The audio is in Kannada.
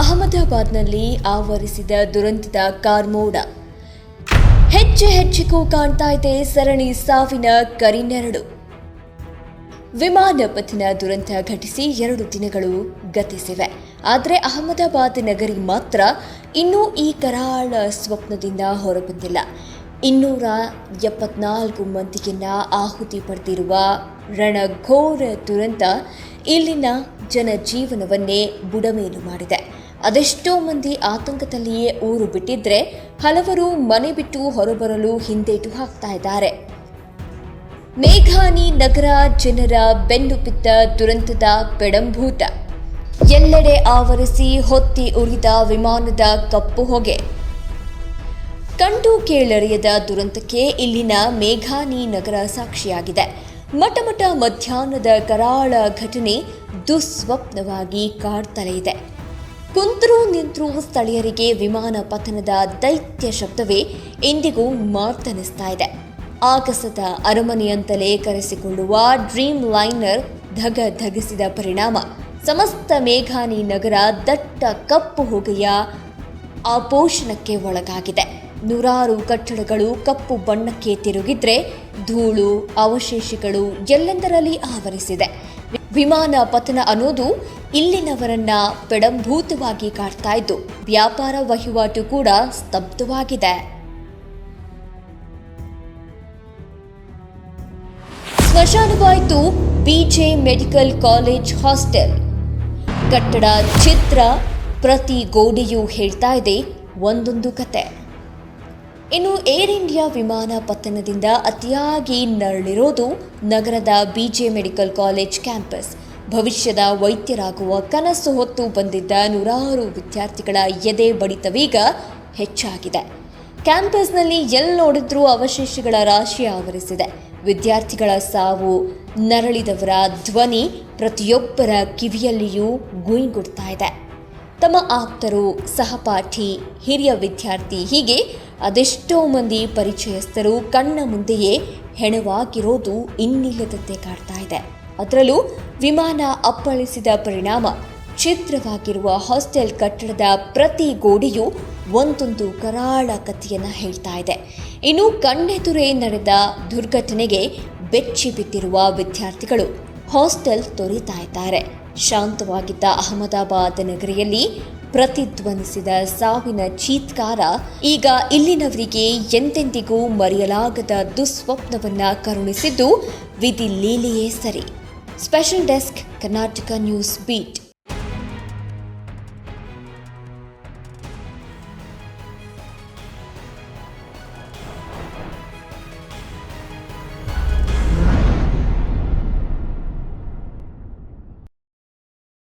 ಅಹಮದಾಬಾದ್ನಲ್ಲಿ ಆವರಿಸಿದ ದುರಂತದ ಕಾರ್ಮೋಡ. ಹೆಚ್ಚೆಚ್ಚು ಕಾಣ್ತಾ ಇದೆ ಸರಣಿ ಸಾವಿನ ಕರಿನೆರಳು. ವಿಮಾನ ಪತನ ದುರಂತ ಘಟಿಸಿ 2 ದಿನಗಳು ಗತಿಸಿವೆ. ಆದರೆ ಅಹಮದಾಬಾದ್ ನಗರಿ ಮಾತ್ರ ಇನ್ನೂ ಈ ಕರಾಳ ಸ್ವಪ್ನದಿಂದ ಹೊರಬಂದಿಲ್ಲ. 274 ಮಂದಿಯನ್ನ ಆಹುತಿ ಪಡೆದಿರುವ ರಣಘೋರ ದುರಂತ ಇಲ್ಲಿನ ಜನಜೀವನವನ್ನೇ ಬುಡಮೇಲು ಮಾಡಿದೆ. ಅದೆಷ್ಟೋ ಮಂದಿ ಆತಂಕದಲ್ಲಿಯೇ ಊರು ಬಿಟ್ಟಿದ್ರೆ, ಹಲವರು ಮನೆ ಬಿಟ್ಟು ಹೊರಬರಲು ಹಿಂದೇಟು ಹಾಕ್ತಾ ಇದ್ದಾರೆ. ಮೇಘಾನಿ ನಗರ ಜನರ ಬೆನ್ನು ಬಿದ್ದ ದುರಂತದ ಪೆಡಂಭೂತ. ಎಲ್ಲೆಡೆ ಆವರಿಸಿ ಹೊತ್ತಿ ಉರಿದ ವಿಮಾನದ ಕಪ್ಪು ಹೊಗೆ. ಕಂಡು ಕೇಳರಿಯದ ದುರಂತಕ್ಕೆ ಇಲ್ಲಿನ ಮೇಘಾನಿ ನಗರ ಸಾಕ್ಷಿಯಾಗಿದೆ. ಮಟಮಟ ಮಧ್ಯಾಹ್ನದ ಕರಾಳ ಘಟನೆ ದುಸ್ವಪ್ನವಾಗಿ ಕಾಡ್ತಲೇ ಇದೆ. ಕುಂತರೂ ನಿಂತರೂ ಸ್ಥಳೀಯರಿಗೆ ವಿಮಾನ ಪತನದ ದೈತ್ಯ ಶಬ್ದವೇ ಇಂದಿಗೂ ಮಾತನಿಸ್ತಾ ಇದೆ. ಆಗಸದ ಅರಮನೆಯಂತಲೇ ಕರೆಸಿಕೊಳ್ಳುವ ಡ್ರೀಮ್ ಲೈನರ್ ಧಗಧಗಿಸಿದ ಪರಿಣಾಮ ಸಮಸ್ತ ಮೇಘಾನಿ ನಗರ ದಟ್ಟ ಕಪ್ಪು ಹೊಗೆಯ ಆಪೋಷಣಕ್ಕೆ ಒಳಗಾಗಿದೆ. ನೂರಾರು ಕಟ್ಟಡಗಳು ಕಪ್ಪು ಬಣ್ಣಕ್ಕೆ ತಿರುಗಿದ್ರೆ, ಧೂಳು ಅವಶೇಷಗಳು ಎಲ್ಲೆಂದರಲ್ಲಿ ಆವರಿಸಿದೆ. ವಿಮಾನ ಪತನ ಅನ್ನೋದು ಇಲ್ಲಿನವರನ್ನ ಪೆಡಂಭೂತವಾಗಿ ಕಾಡ್ತಾ ಇದ್ದು, ವ್ಯಾಪಾರ ವಹಿವಾಟು ಕೂಡ ಸ್ತಬ್ಧವಾಗಿದೆ. ಸ್ಮಶಾನವಾಯಿತು ಬಿಜೆ ಮೆಡಿಕಲ್ ಕಾಲೇಜ್ ಹಾಸ್ಟೆಲ್. ಕಟ್ಟಡ ಚಿತ್ರ, ಪ್ರತಿ ಗೋಡೆಯೂ ಹೇಳ್ತಾ ಇದೆ ಒಂದೊಂದು ಕತೆ. ಇನ್ನು ಏರ್ ಇಂಡಿಯಾ ವಿಮಾನ ಪತನದಿಂದ ಅತಿಯಾಗಿ ನರಳಿರೋದು ನಗರದ ಬಿಜೆ ಮೆಡಿಕಲ್ ಕಾಲೇಜ್ ಕ್ಯಾಂಪಸ್. ಭವಿಷ್ಯದ ವೈದ್ಯರಾಗುವ ಕನಸು ಹೊತ್ತು ಬಂದಿದ್ದ ನೂರಾರು ವಿದ್ಯಾರ್ಥಿಗಳ ಎದೆ ಬಡಿತವೀಗ ಹೆಚ್ಚಾಗಿದೆ. ಕ್ಯಾಂಪಸ್ನಲ್ಲಿ ಎಲ್ಲಿ ನೋಡಿದ್ರೂ ಅವಶೇಷಗಳ ರಾಶಿ ಆವರಿಸಿದೆ. ವಿದ್ಯಾರ್ಥಿಗಳ ಸಾವು, ನರಳಿದವರ ಧ್ವನಿ ಪ್ರತಿಯೊಬ್ಬರ ಕಿವಿಯಲ್ಲಿಯೂ ಗುಯ್ಗುಡ್ತಾ ಇದೆ. ತಮ್ಮ ಆಪ್ತರು, ಸಹಪಾಠಿ, ಹಿರಿಯ ವಿದ್ಯಾರ್ಥಿ ಹೀಗೆ ಅದೆಷ್ಟೋ ಮಂದಿ ಪರಿಚಯಸ್ಥರು ಕಣ್ಣ ಮುಂದೆಯೇ ಹೆಣವಾಗಿರೋದು ಇನ್ನಿಲ್ಲದಂತೆ ಕಾಡ್ತಾ ಇದೆ. ಅದರಲ್ಲೂ ವಿಮಾನ ಅಪ್ಪಳಿಸಿದ ಪರಿಣಾಮ ಛಿದ್ರವಾಗಿರುವ ಹಾಸ್ಟೆಲ್ ಕಟ್ಟಡದ ಪ್ರತಿ ಗೋಡೆಯೂ ಒಂದೊಂದು ಕರಾಳ ಕಥೆಯನ್ನು ಹೇಳ್ತಾ ಇದೆ. ಇನ್ನು ಕಣ್ಣೆದುರೇ ನಡೆದ ದುರ್ಘಟನೆಗೆ ಬೆಚ್ಚಿ ಬಿದ್ದಿರುವ ವಿದ್ಯಾರ್ಥಿಗಳು ಹಾಸ್ಟೆಲ್ ತೊರೆತಾ ಇದ್ದಾರೆ. ಶಾಂತವಾಗಿದ್ದ ಅಹಮದಾಬಾದ್ ನಗರಿಯಲ್ಲಿ ಪ್ರತಿಧ್ವನಿಸಿದ ಸಾವಿನ ಚೀತ್ಕಾರ ಈಗ ಇಲ್ಲಿನವರಿಗೆ ಎಂದೆಂದಿಗೂ ಮರೆಯಲಾಗದ ದುಸ್ವಪ್ನವನ್ನ ಕರುಣಿಸಿದ್ದು ವಿಧಿ ಲೀಲೆಯೇ ಸರಿ. Special desk, Karnataka news beet.